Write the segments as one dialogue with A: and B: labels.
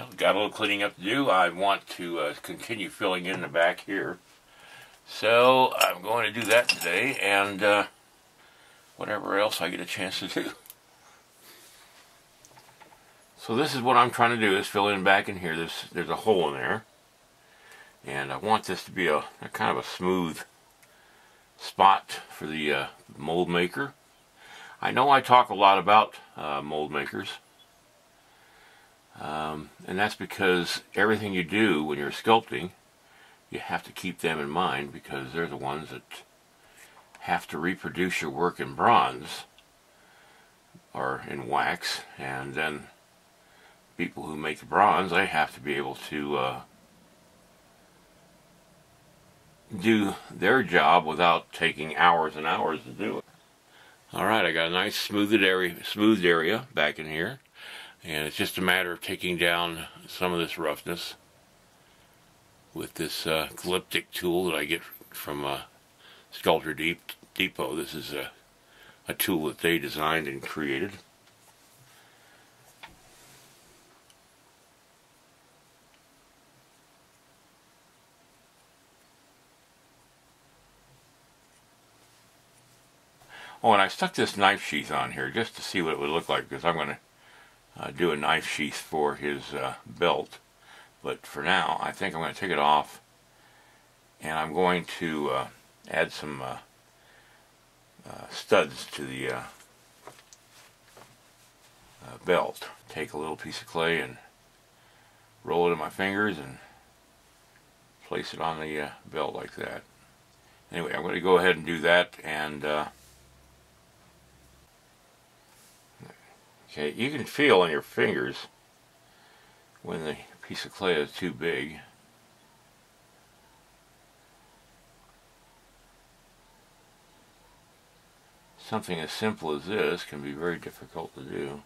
A: Well, got a little cleaning up to do. I want to continue filling in the back here. So I'm going to do that today, and whatever else I get a chance to do. So this is what I'm trying to do, is fill in back in here. There's a hole in there. And I want this to be a kind of a smooth spot for the mold maker. I know I talk a lot about mold makers. And that's because everything you do when you're sculpting, you have to keep them in mind, because they're the ones that have to reproduce your work in bronze or in wax, and then people who make the bronze, they have to be able to do their job without taking hours and hours to do it. Alright, I got a nice smoothed area back in here, and it's just a matter of taking down some of this roughness with this Sculpting tool that I get from Sculptor Depot. This is a tool that they designed and created. Oh, and I stuck this knife sheath on here just to see what it would look like, because I'm going to do a knife sheath for his belt. But for now, I think I'm going to take it off, and I'm going to add some studs to the belt. Take a little piece of clay and roll it in my fingers and place it on the belt like that. Anyway, I'm going to go ahead and do that, and okay, you can feel on your fingers when the piece of clay is too big. Something as simple as this can be very difficult to do,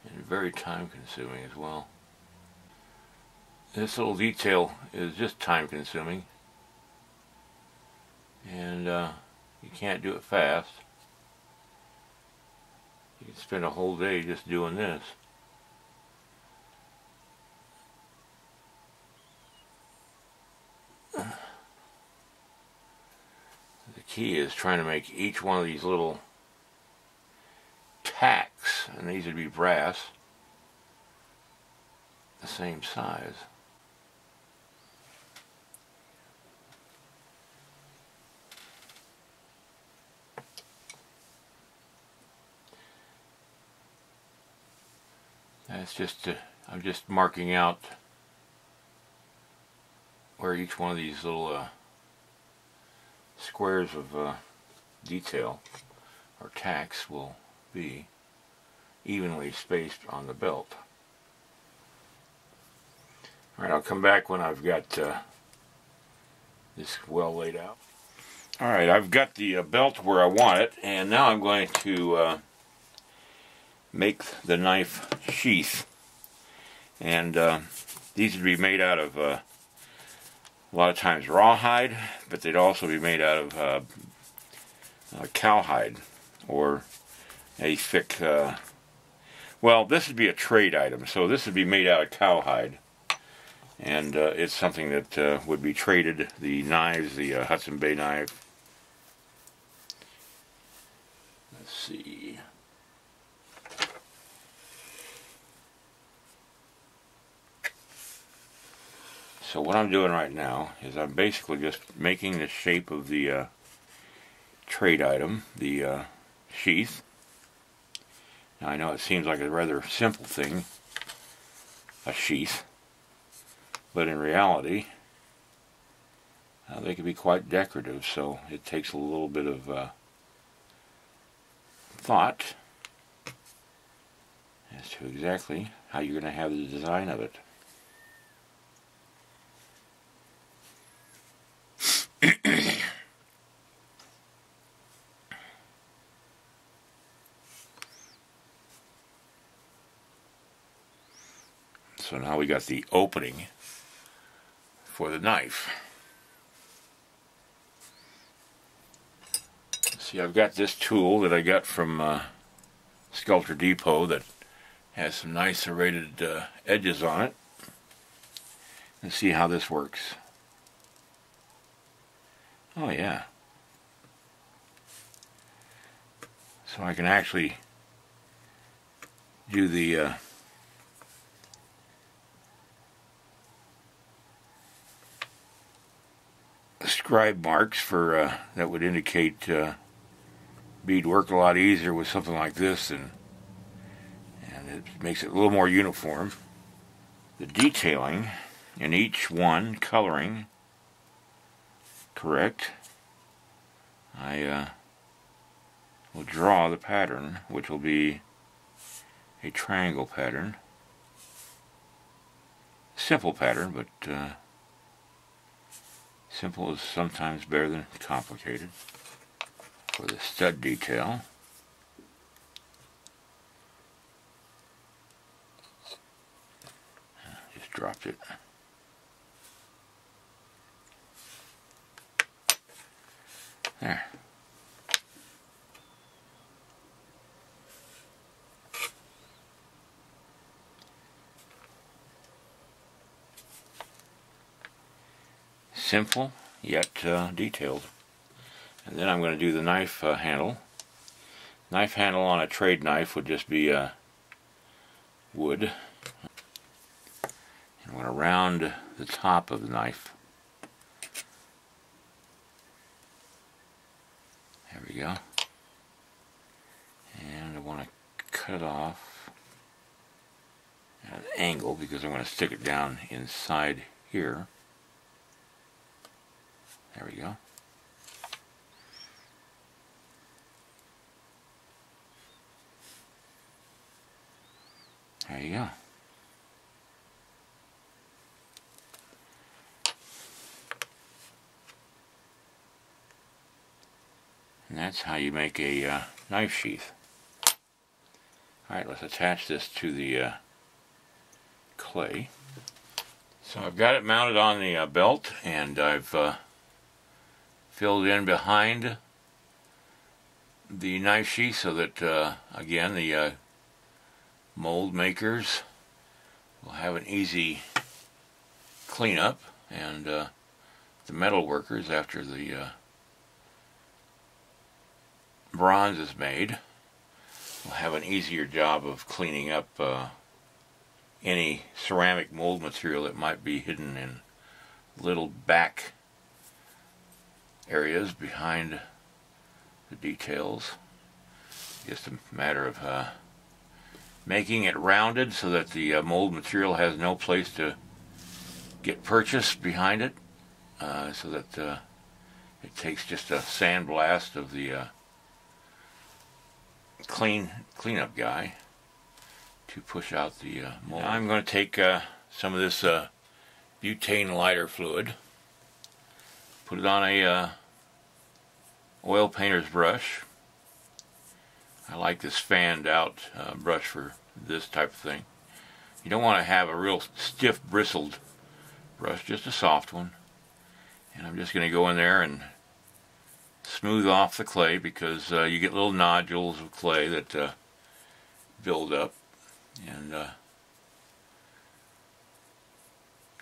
A: and very time consuming as well. This little detail is just time consuming, and you can't do it fast. You can spend a whole day just doing this. The key is trying to make each one of these little tacks, and these would be brass, the same size. That's just, I'm just marking out where each one of these little squares of detail or tacks will be evenly spaced on the belt. Alright, I'll come back when I've got this well laid out. Alright, I've got the belt where I want it, and now I'm going to make the knife sheath. And these would be made out of a lot of times rawhide, but they'd also be made out of cowhide, or a thick, well, this would be a trade item, so this would be made out of cowhide, and it's something that would be traded. The knives, the Hudson Bay knife, let's see, so what I'm doing right now is I'm basically just making the shape of the trade item, the sheath. Now I know it seems like a rather simple thing, a sheath, but in reality they can be quite decorative, so it takes a little bit of thought as to exactly how you're going to have the design of it. So now we got the opening for the knife. See, I've got this tool that I got from Sculptor Depot that Has some nice serrated edges on it. Let's see how this works. Oh yeah. So I can actually do the scribe marks for that would indicate beadwork a lot easier with something like this, and it makes it a little more uniform. The detailing in each one, coloring correct, I will draw the pattern, which will be a triangle pattern. Simple pattern, but simple is sometimes better than complicated. For the stud detail, just dropped it. There. Simple, yet detailed. And then I'm going to do the knife handle. Knife handle on a trade knife would just be wood. And I'm going to round the top of the knife. There we go. And I want to cut it off at an angle because I'm going to stick it down inside here. There we go. There you go. And that's how you make a knife sheath. Alright, let's attach this to the clay. So I've got it mounted on the belt, and I've filled in behind the knife sheath so that, again, the mold makers will have an easy cleanup, and the metal workers, after the bronze is made, will have an easier job of cleaning up any ceramic mold material that might be hidden in little back areas behind the details. Just a matter of making it rounded so that the mold material has no place to get purchased behind it, so that it takes just a sandblast of the cleanup guy to push out the mold. Now I'm going to take some of this butane lighter fluid, put it on a oil painter's brush. I like this fanned out brush for this type of thing. You don't want to have a real stiff bristled brush, just a soft one. And I'm just going to go in there and smooth off the clay, because you get little nodules of clay that build up, and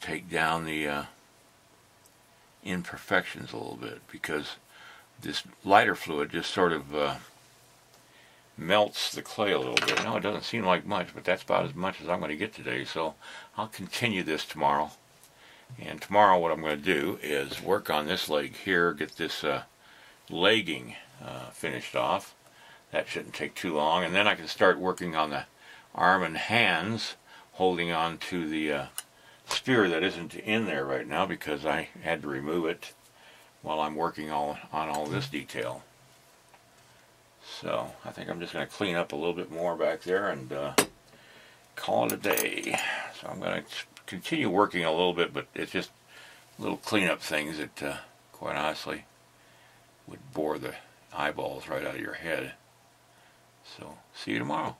A: take down the imperfections a little bit, because this lighter fluid just sort of melts the clay a little bit. Now it doesn't seem like much, but that's about as much as I'm going to get today, so I'll continue this tomorrow. And tomorrow what I'm going to do is work on this leg here, get this legging finished off. That shouldn't take too long, and then I can start working on the arm and hands, holding on to the spear that isn't in there right now because I had to remove it while I'm working on all this detail. So I think I'm just going to clean up a little bit more back there and call it a day. So I'm going to continue working a little bit, but it's just little cleanup things that quite honestly would bore the eyeballs right out of your head. So see you tomorrow.